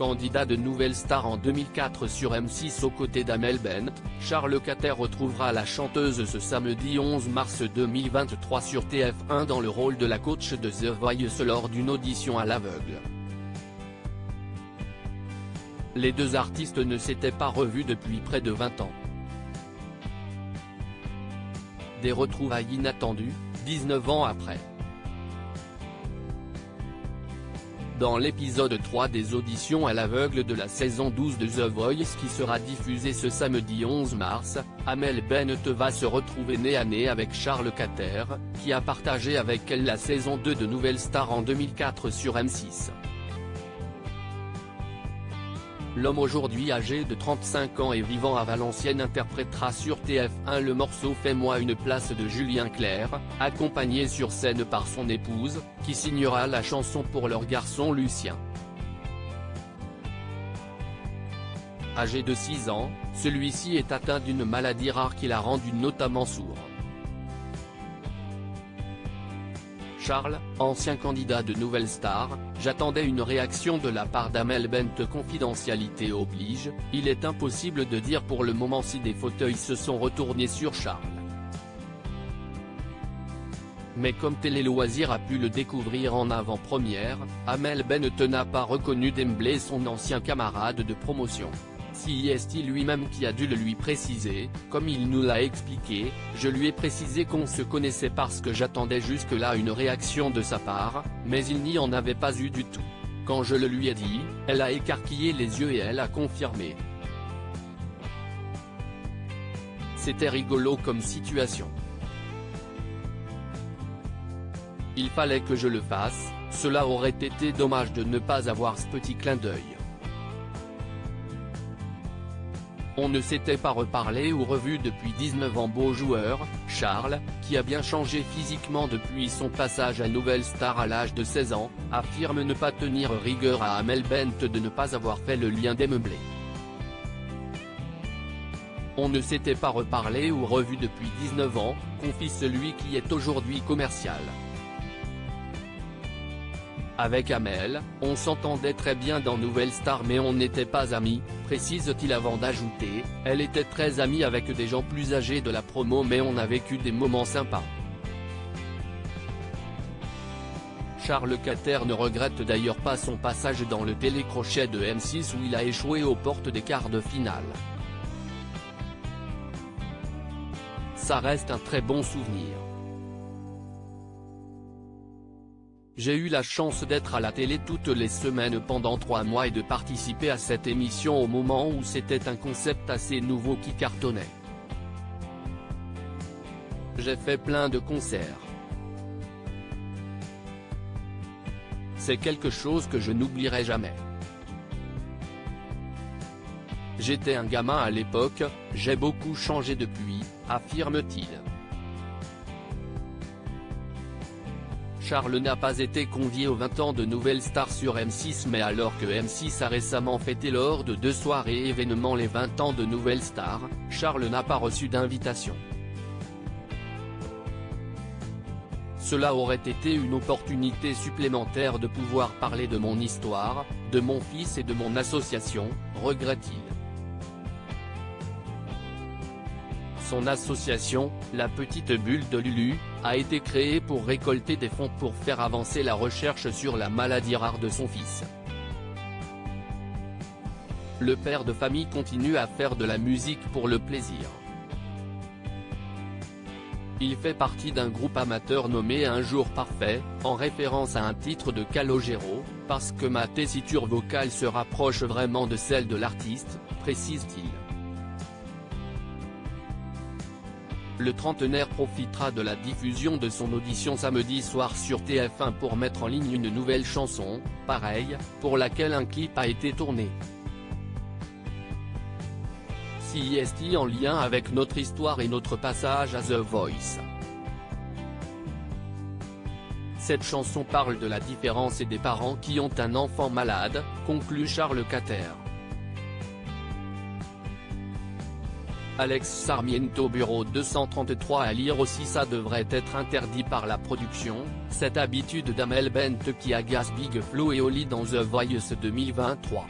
Candidat de Nouvelle Star en 2004 sur M6 aux côtés d'Amel Bent, Charles Cater retrouvera la chanteuse ce samedi 11 mars 2023 sur TF1 dans le rôle de la coach de The Voice lors d'une audition à l'aveugle. Les deux artistes ne s'étaient pas revus depuis près de 20 ans. Des retrouvailles inattendues, 19 ans après. Dans l'épisode 3 des auditions à l'aveugle de la saison 12 de The Voice qui sera diffusée ce samedi 11 mars, Amel Bent va se retrouver nez à nez avec Charles Cater, qui a partagé avec elle la saison 2 de Nouvelle Star en 2004 sur M6. L'homme aujourd'hui âgé de 35 ans et vivant à Valenciennes interprétera sur TF1 le morceau Fais-moi une place de Julien Clerc, accompagné sur scène par son épouse, qui signera la chanson pour leur garçon Lucien. Âgé de 6 ans, celui-ci est atteint d'une maladie rare qui l'a rendu notamment sourd. Charles, ancien candidat de Nouvelle Star, j'attendais une réaction de la part d'Amel Bent. Confidentialité oblige, il est impossible de dire pour le moment si des fauteuils se sont retournés sur Charles. Mais comme Télé Loisirs a pu le découvrir en avant-première, Amel Bent n'a pas reconnu d'emblée son ancien camarade de promotion. C'est lui-même qui a dû le lui préciser, comme il nous l'a expliqué, je lui ai précisé qu'on se connaissait parce que j'attendais jusque-là une réaction de sa part, mais il n'y en avait pas eu du tout. Quand je le lui ai dit, elle a écarquillé les yeux et elle a confirmé. C'était rigolo comme situation. Il fallait que je le fasse, cela aurait été dommage de ne pas avoir ce petit clin d'œil. On ne s'était pas reparlé ou revu depuis 19 ans. Beau joueur, Charles, qui a bien changé physiquement depuis son passage à Nouvelle Star à l'âge de 16 ans, affirme ne pas tenir rigueur à Amel Bent de ne pas avoir fait le lien des meublés. On ne s'était pas reparlé ou revu depuis 19 ans, confie celui qui est aujourd'hui commercial. Avec Amel, on s'entendait très bien dans Nouvelle Star mais on n'était pas amis, précise-t-il avant d'ajouter, elle était très amie avec des gens plus âgés de la promo mais on a vécu des moments sympas. Charles Cater ne regrette d'ailleurs pas son passage dans le télécrochet de M6 où il a échoué aux portes des quarts de finale. Ça reste un très bon souvenir. J'ai eu la chance d'être à la télé toutes les semaines pendant 3 mois et de participer à cette émission au moment où c'était un concept assez nouveau qui cartonnait. J'ai fait plein de concerts. C'est quelque chose que je n'oublierai jamais. J'étais un gamin à l'époque, j'ai beaucoup changé depuis, affirme-t-il. Charles n'a pas été convié aux 20 ans de Nouvelle Star sur M6 mais alors que M6 a récemment fêté lors de 2 soirées événements les 20 ans de Nouvelle Star, Charles n'a pas reçu d'invitation. Cela aurait été une opportunité supplémentaire de pouvoir parler de mon histoire, de mon fils et de mon association, regrette-t-il. Son association, la Petite Bulle de Lulu, a été créée pour récolter des fonds pour faire avancer la recherche sur la maladie rare de son fils. Le père de famille continue à faire de la musique pour le plaisir. Il fait partie d'un groupe amateur nommé Un Jour Parfait, en référence à un titre de Calogero, parce que ma tessiture vocale se rapproche vraiment de celle de l'artiste, précise-t-il. Le trentenaire profitera de la diffusion de son audition samedi soir sur TF1 pour mettre en ligne une nouvelle chanson, pareille, pour laquelle un clip a été tourné. C'est en lien avec notre histoire et notre passage à The Voice. Cette chanson parle de la différence et des parents qui ont un enfant malade, conclut Charles Cater. Alex Sarmiento Bureau 233 à lire aussi. Ça devrait être interdit par la production, cette habitude d'Amel Bent qui agace Big Flo et Oli dans The Voice 2023.